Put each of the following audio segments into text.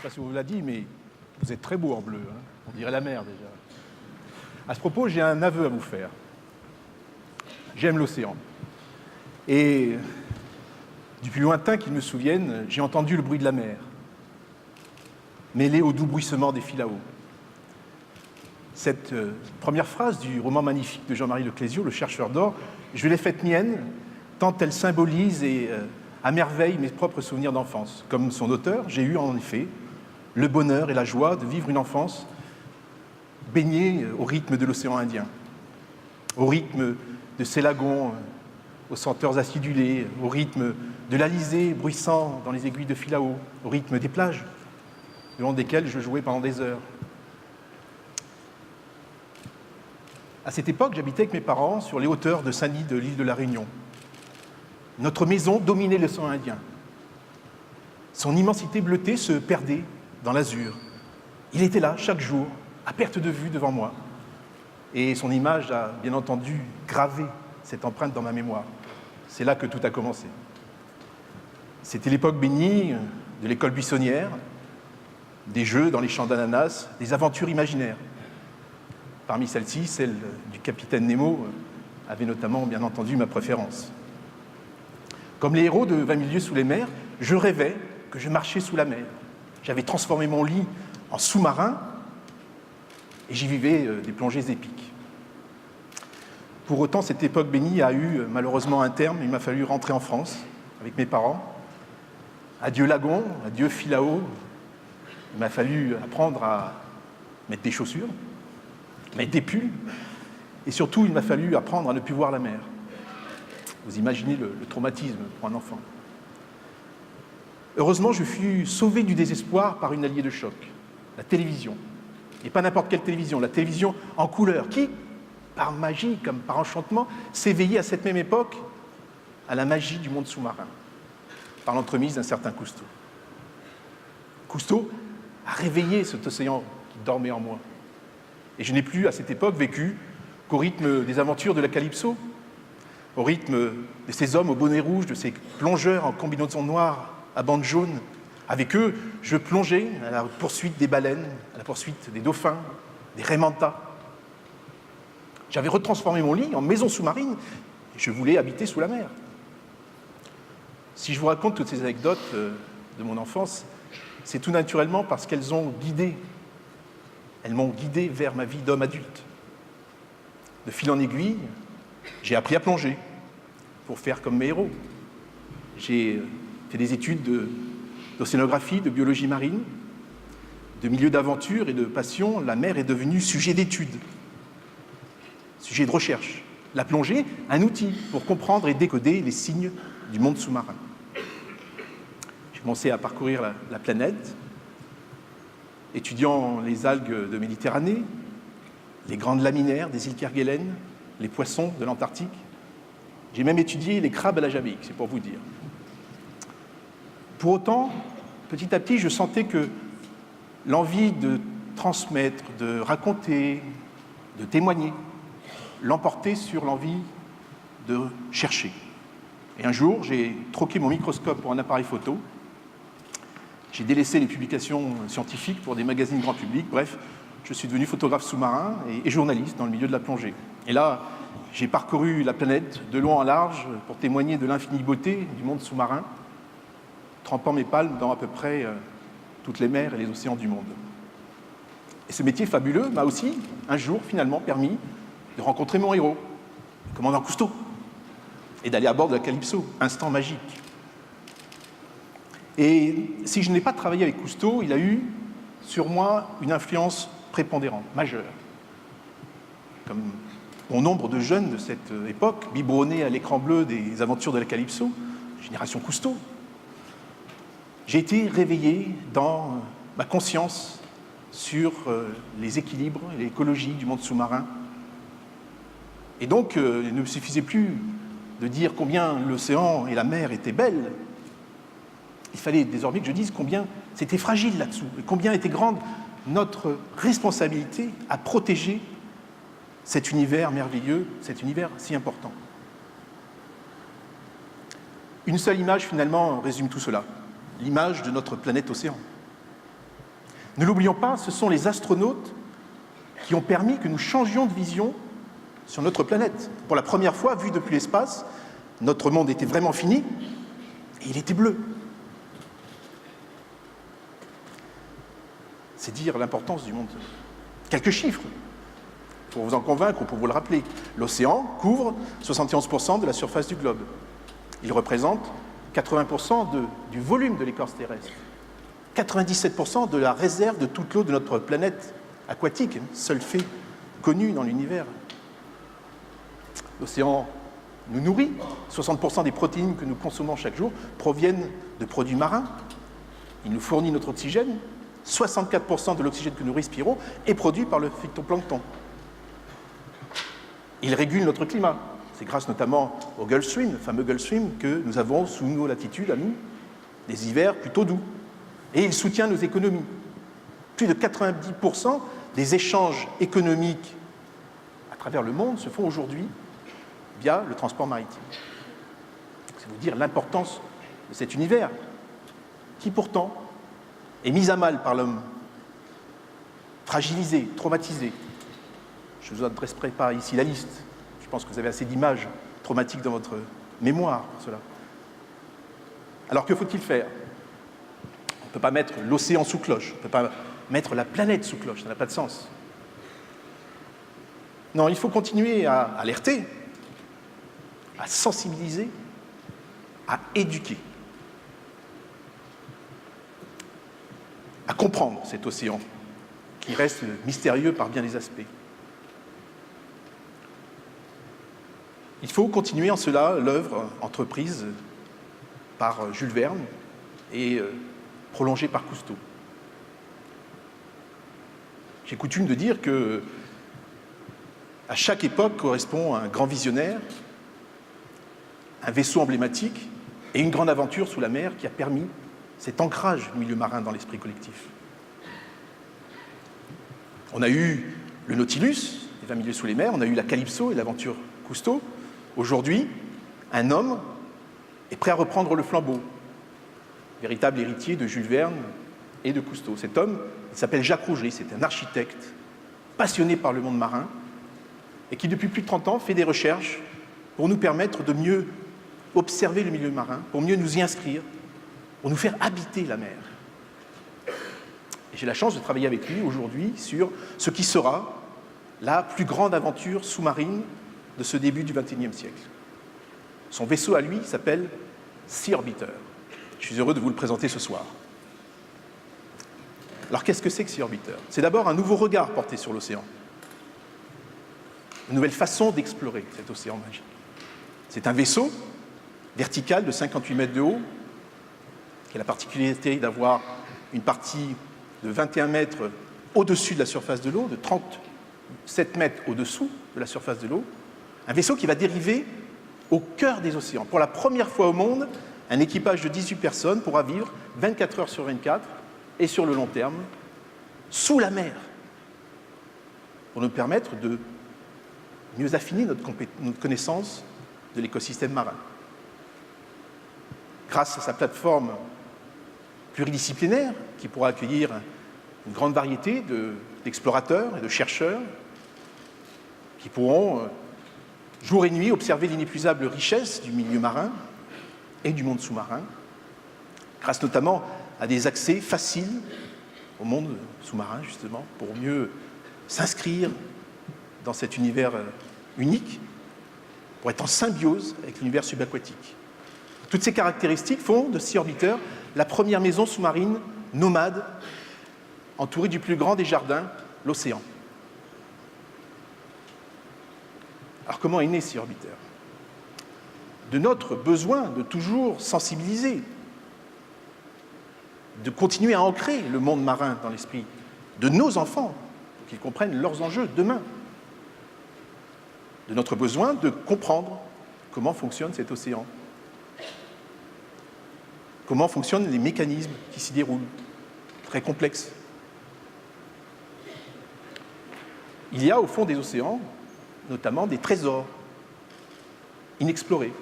pas si on vous l'a dit, mais vous êtes très beau en bleu, hein. On dirait la mer déjà. À ce propos, j'ai un aveu à vous faire. J'aime l'océan. Et du plus lointain qu'il me souvienne, j'ai entendu le bruit de la mer, mêlé au doux bruissement des filaos. Cette première phrase du roman magnifique de Jean-Marie Leclésio, Le chercheur d'or, je l'ai faite mienne, tant elle symbolise et à merveille mes propres souvenirs d'enfance. Comme son auteur, j'ai eu en effet le bonheur et la joie de vivre une enfance baignée au rythme de l'océan Indien, au rythme de ces lagons aux senteurs acidulées, au rythme de l'alizé bruissant dans les aiguilles de Filao, au rythme des plages, le long desquelles je jouais pendant des heures. À cette époque, j'habitais avec mes parents sur les hauteurs de Saint-Denis de l'île de la Réunion. Notre maison dominait l'océan Indien. Son immensité bleutée se perdait dans l'azur. Il était là, chaque jour, à perte de vue devant moi. Et son image a, bien entendu, gravé cette empreinte dans ma mémoire. C'est là que tout a commencé. C'était l'époque bénie de l'école buissonnière, des jeux dans les champs d'ananas, des aventures imaginaires. Parmi celles-ci, celle du capitaine Nemo avait notamment, bien entendu, ma préférence. Comme les héros de 20 000 lieues sous les mers, je rêvais que je marchais sous la mer. J'avais transformé mon lit en sous-marin et j'y vivais des plongées épiques. Pour autant, cette époque bénie a eu malheureusement un terme. Il m'a fallu rentrer en France avec mes parents. Adieu lagon, adieu Filao. Il m'a fallu apprendre à mettre des chaussures, mettre des pulls, et surtout, il m'a fallu apprendre à ne plus voir la mer. Vous imaginez le traumatisme pour un enfant. Heureusement, je fus sauvé du désespoir par une alliée de choc, la télévision. Et pas n'importe quelle télévision, la télévision en couleur, qui, par magie, comme par enchantement, s'éveillait à cette même époque à la magie du monde sous-marin, par l'entremise d'un certain Cousteau. Cousteau a réveillé cet océan qui dormait en moi. Et je n'ai plus, à cette époque, vécu qu'au rythme des aventures de la Calypso, au rythme de ces hommes au bonnet rouge, de ces plongeurs en combinaison noire à bandes jaunes. Avec eux, je plongeais à la poursuite des baleines, à la poursuite des dauphins, des raies mantas. J'avais retransformé mon lit en maison sous-marine et je voulais habiter sous la mer. Si je vous raconte toutes ces anecdotes de mon enfance, c'est tout naturellement parce qu'elles m'ont guidé vers ma vie d'homme adulte. De fil en aiguille, j'ai appris à plonger pour faire comme mes héros. J'ai fait des études d'océanographie, de biologie marine, de milieu d'aventure et de passion. La mer est devenue sujet d'étude, sujet de recherche. La plongée, un outil pour comprendre et décoder les signes du monde sous-marin. J'ai commencé à parcourir la planète, étudiant les algues de Méditerranée, les grandes laminaires des îles Kerguelen, les poissons de l'Antarctique. J'ai même étudié les crabes à la Jamaïque, c'est pour vous dire. Pour autant, petit à petit, je sentais que l'envie de transmettre, de raconter, de témoigner, l'emportait sur l'envie de chercher. Et un jour, j'ai troqué mon microscope pour un appareil photo. J'ai délaissé les publications scientifiques pour des magazines grand public. Bref, je suis devenu photographe sous-marin et journaliste dans le milieu de la plongée. Et là, j'ai parcouru la planète de long en large pour témoigner de l'infinie beauté du monde sous-marin, trempant mes palmes dans à peu près toutes les mers et les océans du monde. Et ce métier fabuleux m'a aussi, un jour, finalement, permis de rencontrer mon héros, le commandant Cousteau, et d'aller à bord de la Calypso, instant magique. Et si je n'ai pas travaillé avec Cousteau, il a eu sur moi une influence prépondérante, majeure. Comme bon nombre de jeunes de cette époque, biberonnés à l'écran bleu des aventures de la Calypso, génération Cousteau, j'ai été réveillé dans ma conscience sur les équilibres et l'écologie du monde sous-marin. Et donc, il ne suffisait plus de dire combien l'océan et la mer étaient belles. Il fallait désormais que je dise combien c'était fragile là-dessous, et combien était grande notre responsabilité à protéger cet univers merveilleux, cet univers si important. Une seule image, finalement, résume tout cela. L'image de notre planète océan. Ne l'oublions pas, ce sont les astronautes qui ont permis que nous changions de vision sur notre planète. Pour la première fois, vu depuis l'espace, notre monde était vraiment fini et il était bleu. C'est dire l'importance du monde. Quelques chiffres, pour vous en convaincre ou pour vous le rappeler. L'océan couvre 71% de la surface du globe. Il représente 80% du volume de l'écorce terrestre. 97% de la réserve de toute l'eau de notre planète aquatique, seul fait connu dans l'univers. L'océan nous nourrit. 60% des protéines que nous consommons chaque jour proviennent de produits marins. Il nous fournit notre oxygène. 64% de l'oxygène que nous respirons est produit par le phytoplancton. Il régule notre climat. C'est grâce notamment au Gulf Stream, le fameux Gulf Stream que nous avons sous nos latitudes, à nous, des hivers plutôt doux. Et il soutient nos économies. Plus de 90% des échanges économiques à travers le monde se font aujourd'hui via le transport maritime. C'est vous dire l'importance de cet univers qui pourtant est mis à mal par l'homme, fragilisé, traumatisé. Je ne vous adresserai pas ici la liste. Je pense que vous avez assez d'images traumatiques dans votre mémoire pour cela. Alors que faut-il faire ? On ne peut pas mettre l'océan sous cloche, on ne peut pas mettre la planète sous cloche, ça n'a pas de sens. Non, il faut continuer à alerter, à sensibiliser, à éduquer, à comprendre cet océan qui reste mystérieux par bien des aspects. Il faut continuer en cela l'œuvre entreprise par Jules Verne et prolongée par Cousteau. J'ai coutume de dire que à chaque époque correspond un grand visionnaire, un vaisseau emblématique et une grande aventure sous la mer qui a permis cet ancrage du milieu marin dans l'esprit collectif. On a eu le Nautilus, les 20 milieux sous les mers, on a eu la Calypso et l'aventure Cousteau. Aujourd'hui, un homme est prêt à reprendre le flambeau, véritable héritier de Jules Verne et de Cousteau. Cet homme, il s'appelle Jacques Rouget, c'est un architecte passionné par le monde marin et qui, depuis plus de 30 ans, fait des recherches pour nous permettre de mieux observer le milieu marin, pour mieux nous y inscrire, pour nous faire habiter la mer. Et j'ai la chance de travailler avec lui aujourd'hui sur ce qui sera la plus grande aventure sous-marine de ce début du XXIe siècle. Son vaisseau à lui s'appelle Sea Orbiter. Je suis heureux de vous le présenter ce soir. Alors qu'est-ce que c'est que Sea Orbiter ? C'est d'abord un nouveau regard porté sur l'océan. Une nouvelle façon d'explorer cet océan magique. C'est un vaisseau vertical de 58 mètres de haut, qui a la particularité d'avoir une partie de 21 mètres au-dessus de la surface de l'eau, de 37 mètres au-dessous de la surface de l'eau. Un vaisseau qui va dériver au cœur des océans. Pour la première fois au monde, un équipage de 18 personnes pourra vivre 24 heures sur 24 et sur le long terme, sous la mer, pour nous permettre de mieux affiner notre connaissance de l'écosystème marin. Grâce à sa plateforme pluridisciplinaire, qui pourra accueillir une grande variété d'explorateurs et de chercheurs, qui pourront jour et nuit observer l'inépuisable richesse du milieu marin et du monde sous-marin, grâce notamment à des accès faciles au monde sous-marin, justement, pour mieux s'inscrire dans cet univers unique, pour être en symbiose avec l'univers subaquatique. Toutes ces caractéristiques font de Sea Orbiter la première maison sous-marine nomade, entourée du plus grand des jardins, l'océan. Alors comment est né Sea Orbiter ? De notre besoin de toujours sensibiliser, de continuer à ancrer le monde marin dans l'esprit de nos enfants, pour qu'ils comprennent leurs enjeux demain. De notre besoin de comprendre comment fonctionne cet océan, comment fonctionnent les mécanismes qui s'y déroulent, très complexes. Il y a au fond des océans, notamment des trésors inexplorés.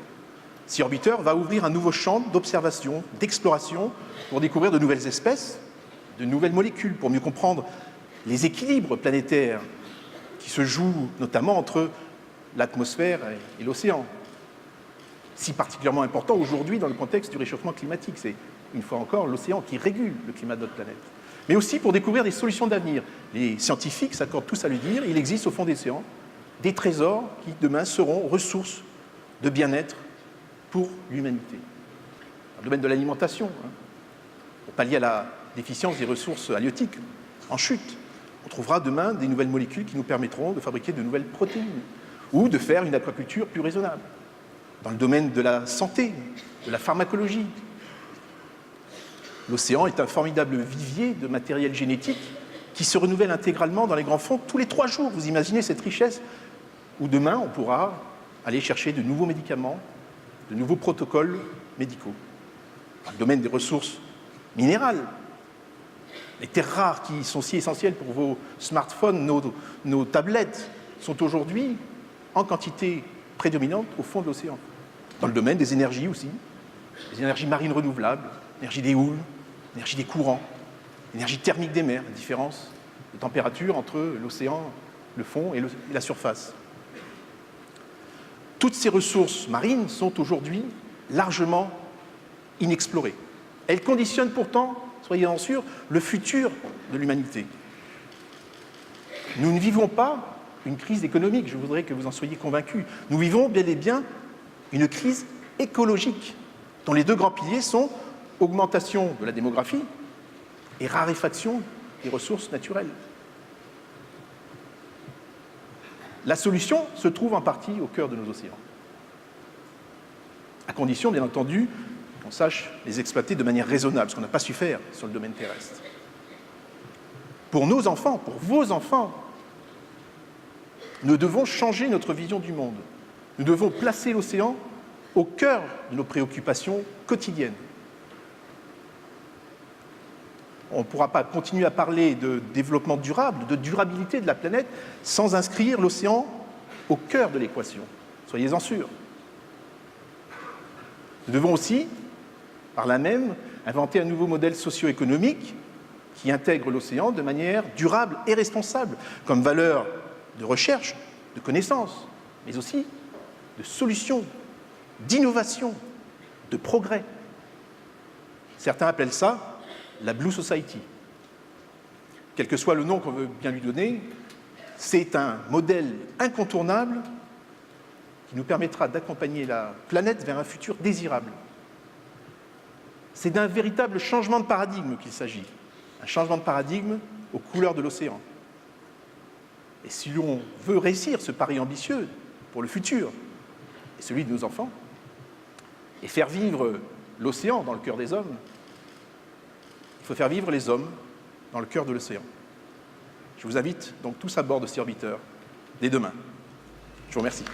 Sea Orbiter va ouvrir un nouveau champ d'observation, d'exploration, pour découvrir de nouvelles espèces, de nouvelles molécules pour mieux comprendre les équilibres planétaires qui se jouent notamment entre l'atmosphère et l'océan. Si particulièrement important aujourd'hui dans le contexte du réchauffement climatique. C'est, une fois encore, l'océan qui régule le climat de notre planète. Mais aussi pour découvrir des solutions d'avenir. Les scientifiques s'accordent tous à le dire, il existe au fond des océans des trésors qui, demain, seront ressources de bien-être pour l'humanité. Dans le domaine de l'alimentation, pour pallier à la déficience des ressources halieutiques en chute, on trouvera demain des nouvelles molécules qui nous permettront de fabriquer de nouvelles protéines ou de faire une aquaculture plus raisonnable. Dans le domaine de la santé, de la pharmacologie, l'océan est un formidable vivier de matériel génétique qui se renouvelle intégralement dans les grands fonds tous les 3 jours. Vous imaginez cette richesse où demain on pourra aller chercher de nouveaux médicaments, de nouveaux protocoles médicaux. Dans le domaine des ressources minérales, les terres rares qui sont si essentielles pour vos smartphones, nos tablettes, sont aujourd'hui en quantité prédominante au fond de l'océan. Dans le domaine des énergies aussi, les énergies marines renouvelables, l'énergie des houles, l'énergie des courants, l'énergie thermique des mers, la différence de température entre l'océan, le fond et la surface. Toutes ces ressources marines sont aujourd'hui largement inexplorées. Elles conditionnent pourtant, soyez-en sûrs, le futur de l'humanité. Nous ne vivons pas une crise économique, je voudrais que vous en soyez convaincus. Nous vivons bel et bien une crise écologique, dont les 2 grands piliers sont augmentation de la démographie et raréfaction des ressources naturelles. La solution se trouve en partie au cœur de nos océans, à condition, bien entendu, qu'on sache les exploiter de manière raisonnable, ce qu'on n'a pas su faire sur le domaine terrestre. Pour nos enfants, pour vos enfants, nous devons changer notre vision du monde. Nous devons placer l'océan au cœur de nos préoccupations quotidiennes. On ne pourra pas continuer à parler de développement durable, de durabilité de la planète, sans inscrire l'océan au cœur de l'équation. Soyez-en sûrs. Nous devons aussi, par là même, inventer un nouveau modèle socio-économique qui intègre l'océan de manière durable et responsable, comme valeur de recherche, de connaissances, mais aussi de solutions, d'innovation, de progrès. Certains appellent ça la Blue Society. Quel que soit le nom qu'on veut bien lui donner, c'est un modèle incontournable qui nous permettra d'accompagner la planète vers un futur désirable. C'est d'un véritable changement de paradigme qu'il s'agit, un changement de paradigme aux couleurs de l'océan. Et si l'on veut réussir ce pari ambitieux pour le futur, et celui de nos enfants, et faire vivre l'océan dans le cœur des hommes, il faut faire vivre les hommes dans le cœur de l'océan. Je vous invite donc tous à bord de cet orbiteur dès demain. Je vous remercie.